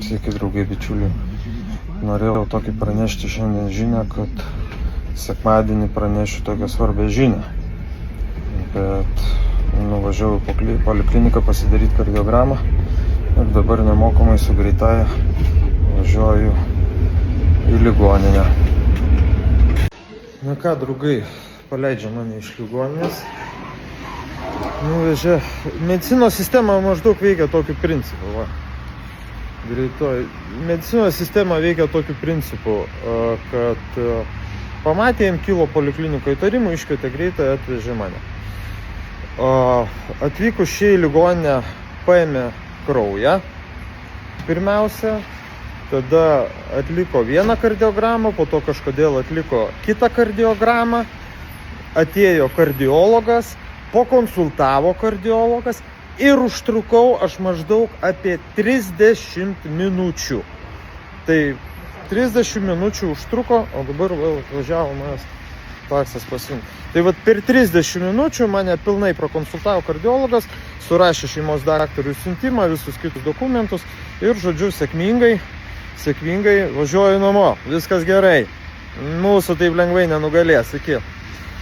Sveiki, draugai, bičiuliai. Norėjau tokį pranešti šiandien žinią, kad sekmadienį pranešiu tokią svarbę žinią. Bet nuvažiavau į polikliniką pasidaryti kardiogramą ir dabar nemokamai su greitaja važiuoju į ligoninę. Na ką, draugai, paleidžia mane iš ligoninės. Nuvežė. Medicinos sistema maždaug veikia tokiu principu. Va. Greitoji. Medicinos sistema veikia tokiu principu, kad pamatė, jam kilo polikliniko įtarimų, iškvietė greitąją, atvežė mane. Atvykus čia į ligoninę paėmė kraują pirmiausia, tada atliko vieną kardiogramą, po to kažkodėl atliko kitą kardiogramą, atėjo kardiologas, pakonsultavo kardiologas ir užtrukau aš maždaug apie 30 minučių. Tai 30 minučių užtruko, o dabar vėl važiavo manęs taksas pasiimti. Tai vat per 30 minučių mane pilnai prakonsultavo kardiologas, surašė šeimos daktarui siuntimą, visus kitus dokumentus ir, žodžiu, sėkmingai važiuoju namo. Viskas gerai. Mūsų taip lengvai nenugalės. Iki.